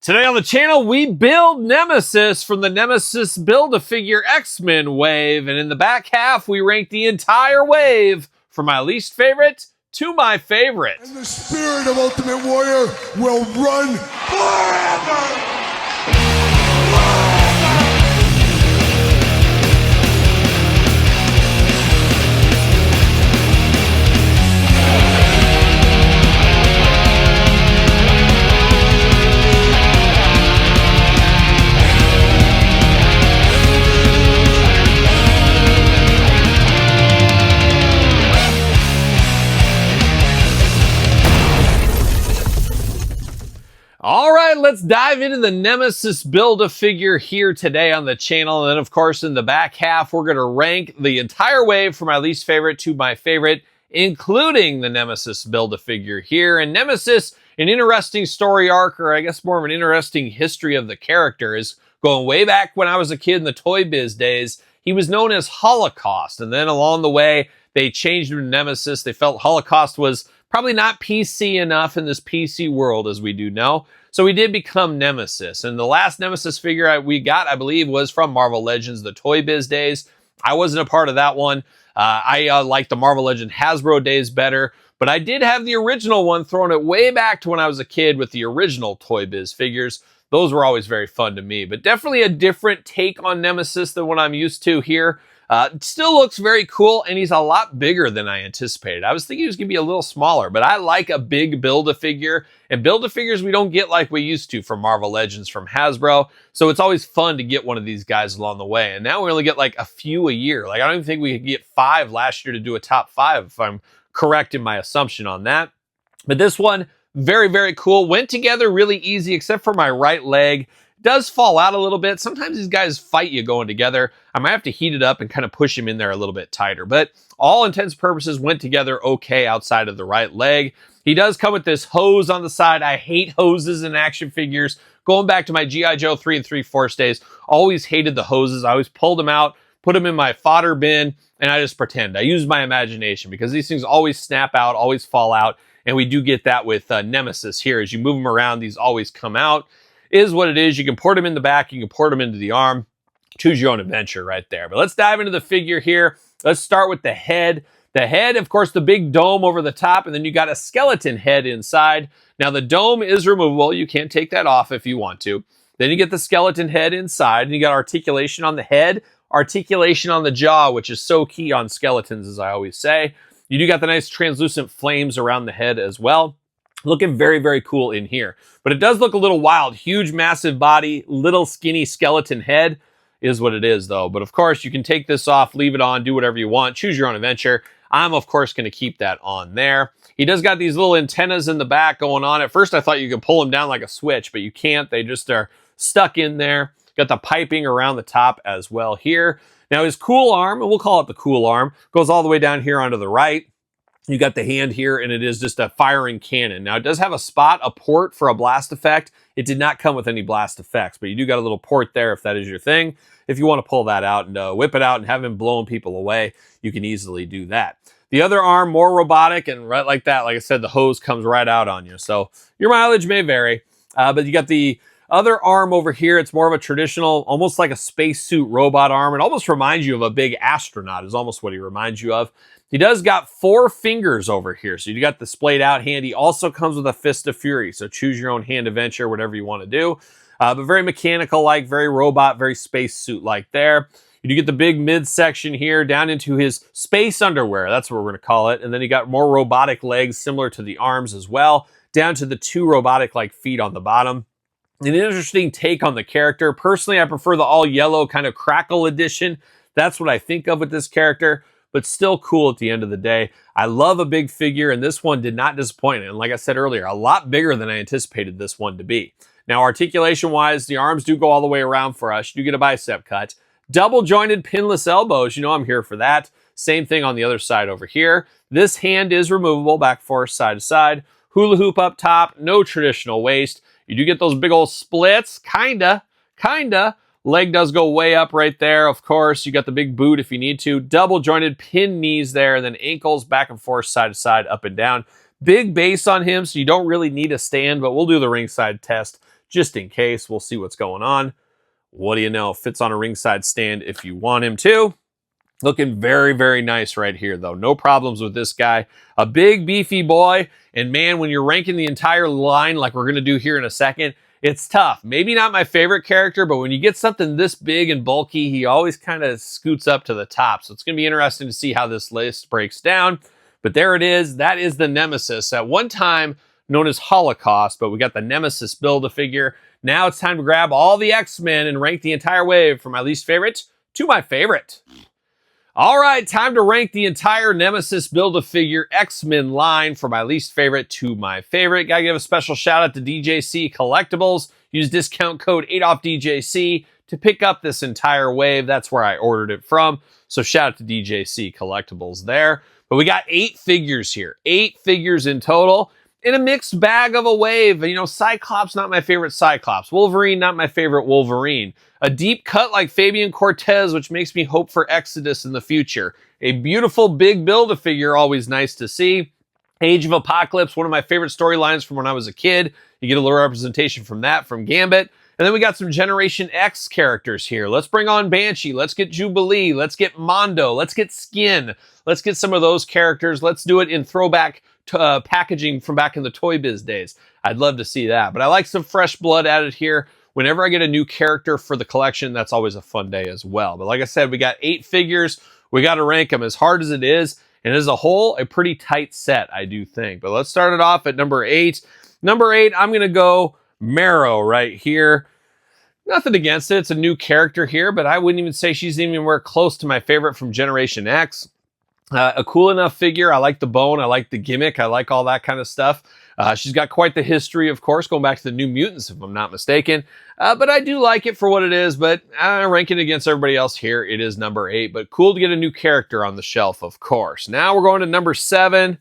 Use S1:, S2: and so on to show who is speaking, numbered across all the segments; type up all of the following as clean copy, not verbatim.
S1: Today on the channel, we build Nemesis from the Nemesis Build-A-Figure X-Men wave, and in the back half, we rank the entire wave from my least favorite to my favorite.
S2: And the spirit of Ultimate Warrior will run forever!
S1: All right, let's dive into the Nemesis Build-A-Figure here today on the channel. And then, of course, in the back half, we're going to rank the entire wave from my least favorite to my favorite, including the Nemesis Build-A-Figure here. And Nemesis, an interesting story arc, or I guess more of an interesting history of the character, is going way back when I was a kid in the Toy Biz days. He was known as Holocaust, and then along the way, they changed him to Nemesis. They felt Holocaust was probably not PC enough in this PC world, as we do know. So he did become Nemesis. And the last Nemesis figure we got, I believe, was from Marvel Legends, the Toy Biz days. I wasn't a part of that one. I like the Marvel Legend Hasbro days better. But I did have the original one, throwing it way back to when I was a kid with the original Toy Biz figures. Those were always very fun to me. But definitely a different take on Nemesis than what I'm used to here. It still looks very cool, and he's a lot bigger than I anticipated. I was thinking he was going to be a little smaller, but I like a big Build-A-Figure, and Build-A-Figures we don't get like we used to from Marvel Legends from Hasbro, so it's always fun to get one of these guys along the way, and now we only get like a few a year. Like, I don't even think we could get 5 last year to do a top 5, if I'm correct in my assumption on that. But this one, very, very cool. Went together really easy, except for my right leg. Does fall out a little bit. Sometimes these guys fight you going together. I might have to heat it up and kind of push him in there a little bit tighter, but all intents and purposes went together okay outside of the right leg. He does come with this hose on the side. I hate hoses in action figures. Going back to my G.I. Joe 3 and 3/4 days, always hated the hoses. I always pulled them out, put them in my fodder bin, and I just pretend. I use my imagination because these things always snap out, always fall out, and we do get that with Nemesis here. As you move them around, these always come out. Is what it is. You can port them in the back, you can port them into the arm. Choose your own adventure right there. But let's dive into the figure here. Let's start with the head. The head, of course, the big dome over the top, and then you got a skeleton head inside. Now, the dome is removable. You can't take that off if you want to. Then you get the skeleton head inside, and you got articulation on the head, articulation on the jaw, which is so key on skeletons, as I always say. You do got the nice translucent flames around the head as well. Looking very, very cool in here. But it does look a little wild. Huge, massive body, little skinny skeleton head is what it is, though. But of course, you can take this off, leave it on, do whatever you want. Choose your own adventure. I'm, of course, going to keep that on there. He does got these little antennas in the back going on. At first, I thought you could pull them down like a switch, but you can't. They just are stuck in there. Got the piping around the top as well here. Now, his cool arm, and we'll call it the cool arm, goes all the way down here onto the right. You got the hand here, and it is just a firing cannon. Now, it does have a port for a blast effect. It did not come with any blast effects, but you do got a little port there if that is your thing. If you want to pull that out and whip it out and have him blowing people away, you can easily do that. The other arm, more robotic, and right like that, like I said, the hose comes right out on you. So your mileage may vary, but you got the other arm over here. It's more of a traditional, almost like a spacesuit robot arm. It almost reminds you of a big astronaut is almost what he reminds you of. He does got 4 fingers over here, so you got the splayed out hand. He also comes with a fist of fury, so choose your own hand adventure, whatever you want to do. But very mechanical-like, very robot, very spacesuit-like there. You do get the big midsection here down into his space underwear. That's what we're going to call it. And then you got more robotic legs similar to the arms as well, down to the 2 robotic-like feet on the bottom. An interesting take on the character. Personally, I prefer the all-yellow kind of crackle edition. That's what I think of with this character, but still cool at the end of the day. I love a big figure, and this one did not disappoint. And like I said earlier, a lot bigger than I anticipated this one to be. Now, articulation-wise, the arms do go all the way around for us. You do get a bicep cut. Double-jointed pinless elbows. You know I'm here for that. Same thing on the other side over here. This hand is removable, back forth, side to side. Hula hoop up top, no traditional waist. You do get those big old splits, kinda. Leg does go way up right there, of course. You got the big boot if you need to. Double jointed pin knees there, and then ankles back and forth, side to side, up and down. Big base on him, so you don't really need a stand, but we'll do the ringside test just in case. We'll see what's going on. What do you know? Fits on a ringside stand if you want him to. Looking very, very nice right here, though. No problems with this guy. A big, beefy boy. And man, when you're ranking the entire line like we're going to do here in a second, it's tough. Maybe not my favorite character, but when you get something this big and bulky, he always kind of scoots up to the top. So it's going to be interesting to see how this list breaks down. But there it is. That is the Nemesis. At one time known as Holocaust, but we got the Nemesis Build-A-Figure. Now it's time to grab all the X-Men and rank the entire wave from my least favorite to my favorite. All right, time to rank the entire Nemesis Build-A-Figure X-Men line from my least favorite to my favorite. Gotta give a special shout out to DJC Collectibles. Use discount code 8OFFDJC to pick up this entire wave. That's where I ordered it from. So shout out to DJC Collectibles there. But we got 8 figures here. 8 figures in total. In a mixed bag of a wave. You know, Cyclops, not my favorite Cyclops. Wolverine, not my favorite Wolverine. A deep cut like Fabian Cortez, which makes me hope for Exodus in the future. A beautiful big Build-A-Figure, always nice to see. Age of Apocalypse, one of my favorite storylines from when I was a kid. You get a little representation from that, from Gambit. And then we got some Generation X characters here. Let's bring on Banshee. Let's get Jubilee. Let's get Mondo. Let's get Skin. Let's get some of those characters. Let's do it in throwback packaging from back in the Toy Biz days. I'd love to see that. But I like some fresh blood added here. Whenever I get a new character for the collection, that's always a fun day as well. But like I said, we got 8 figures. We got to rank them as hard as it is. And as a whole, a pretty tight set, I do think. But let's start it off at number 8. Number 8, I'm going to go Marrow right here. Nothing against it. It's a new character here, but I wouldn't even say she's anywhere close to my favorite from Generation X. A cool enough figure. I like the bone. I like the gimmick. I like all that kind of stuff. She's got quite the history, of course, going back to the New Mutants, if I'm not mistaken. But I do like it for what it is, but ranking against everybody else here, it is number 8. But cool to get a new character on the shelf, of course. Now we're going to number 7.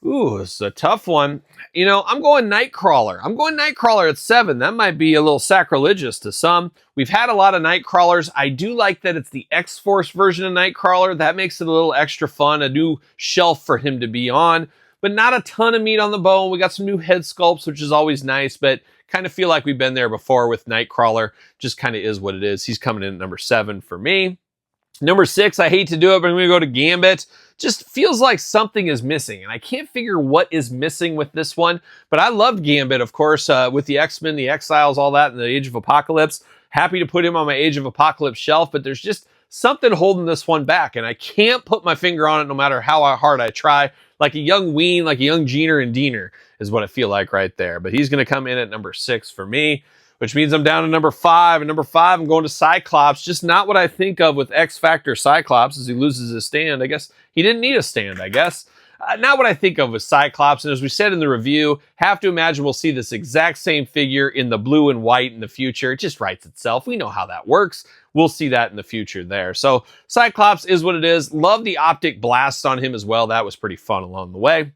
S1: Ooh, this is a tough one. You know, I'm going Nightcrawler. I'm going Nightcrawler at 7. That might be a little sacrilegious to some. We've had a lot of Nightcrawlers. I do like that it's the X-Force version of Nightcrawler. That makes it a little extra fun, a new shelf for him to be on. But not a ton of meat on the bone. We got some new head sculpts, which is always nice, but kind of feel like we've been there before with Nightcrawler. Just kind of is what it is. He's coming in at number 7 for me. Number 6, I hate to do it, but I'm going to go to Gambit. Just feels like something is missing, and I can't figure what is missing with this one. But I loved Gambit, of course, with the X-Men, the Exiles, all that, and the Age of Apocalypse. Happy to put him on my Age of Apocalypse shelf, but there's just something holding this one back, and I can't put my finger on it no matter how hard I try. Like a young Ween, like a young Jeaner and Diener is what I feel like right there. But he's going to come in at number 6 for me, which means I'm down to number 5. And number 5, I'm going to Cyclops. Just not what I think of with X Factor Cyclops as he loses his stand. I guess he didn't need a stand, I guess. Not what I think of with Cyclops. And as we said in the review, have to imagine we'll see this exact same figure in the blue and white in the future. It just writes itself. We know how that works. We'll see that in the future there. So Cyclops is what it is. Love the optic blasts on him as well. That was pretty fun along the way.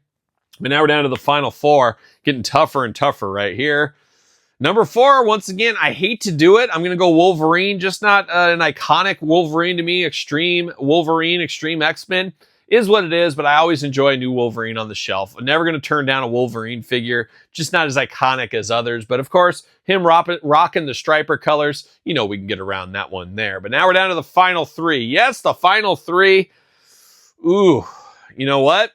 S1: But now we're down to the final 4. Getting tougher and tougher right here. Number 4, once again, I hate to do it. I'm going to go Wolverine. Just not an iconic Wolverine to me. Extreme Wolverine, Extreme X-Men is what it is, but I always enjoy a new Wolverine on the shelf. I'm never going to turn down a Wolverine figure. Just not as iconic as others. But of course, him rocking the striper colors, you know we can get around that one there. But now we're down to the final 3. Yes, the final 3. Ooh, you know what?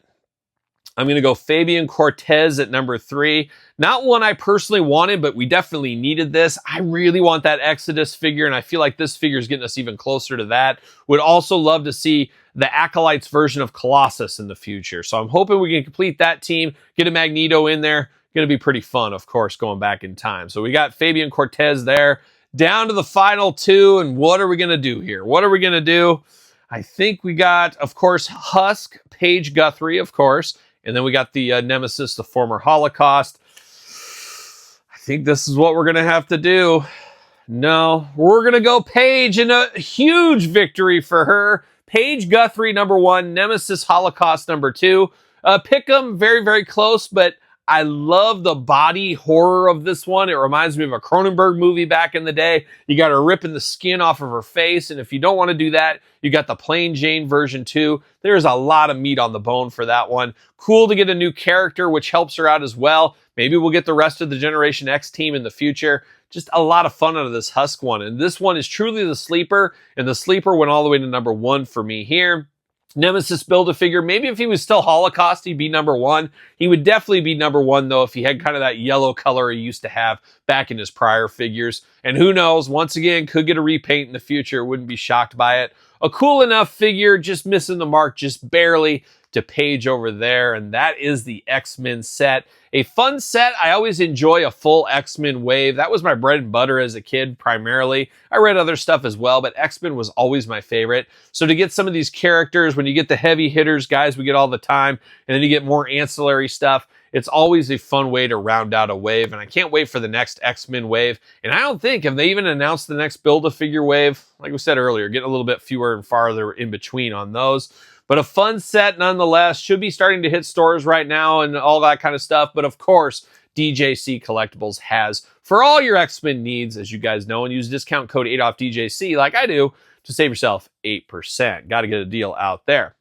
S1: I'm going to go Fabian Cortez at number 3. Not one I personally wanted, but we definitely needed this. I really want that Exodus figure, and I feel like this figure is getting us even closer to that. Would also love to see the Acolytes version of Colossus in the future. So I'm hoping we can complete that team, get a Magneto in there. Going to be pretty fun, of course, going back in time. So we got Fabian Cortez there. Down to the final 2, and what are we going to do here? What are we going to do? I think we got, of course, Husk, Paige Guthrie, of course. And then we got the Nemesis, the former Holocaust. I think this is what we're going to have to do. No, we're going to go Paige, and a huge victory for her. Paige Guthrie, number 1. Nemesis Holocaust, number 2. Pick them very, very close, but I love the body horror of this one. It reminds me of a Cronenberg movie back in the day. You got her ripping the skin off of her face, and if you don't want to do that, you got the plain Jane version too. There's a lot of meat on the bone for that one. Cool to get a new character, which helps her out as well. Maybe we'll get the rest of the Generation X team in the future. Just a lot of fun out of this Husk one. And this one is truly the sleeper, and the sleeper went all the way to number 1 for me here. Nemesis Build-A-Figure, maybe if he was still Holocaust, he'd be number 1. He would definitely be number 1, though, if he had kind of that yellow color he used to have back in his prior figures. And who knows, once again, could get a repaint in the future. Wouldn't be shocked by it. A cool enough figure, just missing the mark just barely to Paige over there, and that is the X-Men set. A fun set. I always enjoy a full X-Men wave. That was my bread and butter as a kid, primarily. I read other stuff as well, but X-Men was always my favorite. So to get some of these characters, when you get the heavy hitters, guys we get all the time, and then you get more ancillary stuff, it's always a fun way to round out a wave, and I can't wait for the next X-Men wave. And I don't think, have they even announced the next Build-A-Figure wave? Like we said earlier, getting a little bit fewer and farther in between on those. But a fun set nonetheless. Should be starting to hit stores right now and all that kind of stuff. But of course, DJC Collectibles has for all your X-Men needs, as you guys know, and use discount code 8OFFDJC like I do to save yourself 8%. Got to get a deal out there.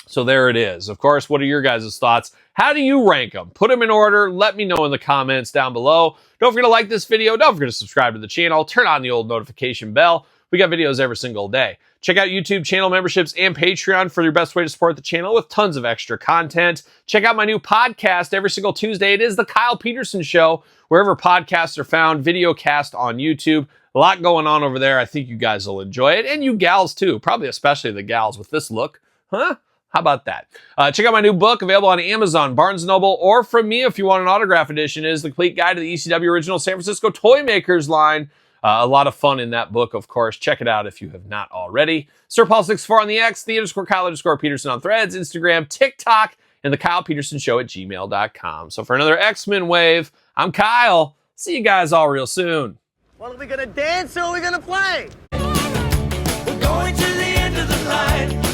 S1: So there it is. Of course, what are your guys' thoughts? How do you rank them? Put them in order. Let me know in the comments down below. Don't forget to like this video. Don't forget to subscribe to the channel. Turn on the old notification bell. We got videos every single day. Check out YouTube channel memberships and Patreon for your best way to support the channel with tons of extra content. Check out my new podcast every single Tuesday. It is The Kyle Peterson Show, wherever podcasts are found, video cast on YouTube. A lot going on over there. I think you guys will enjoy it. And you gals too, probably especially the gals with this look. Huh? How about that? Check out my new book, available on Amazon, Barnes & Noble, or from me if you want an autograph edition. It is The Complete Guide to the ECW Original San Francisco Toy Makers line. A lot of fun in that book, of course. Check it out if you have not already. SirPaul64 on the X, _Kyle_Peterson on Threads, Instagram, TikTok, and TheKylePetersonShow at gmail.com. So for another X-Men wave, I'm Kyle. See you guys all real soon.
S3: Well, are we gonna dance or are we gonna play?
S4: We're going to the end of the line.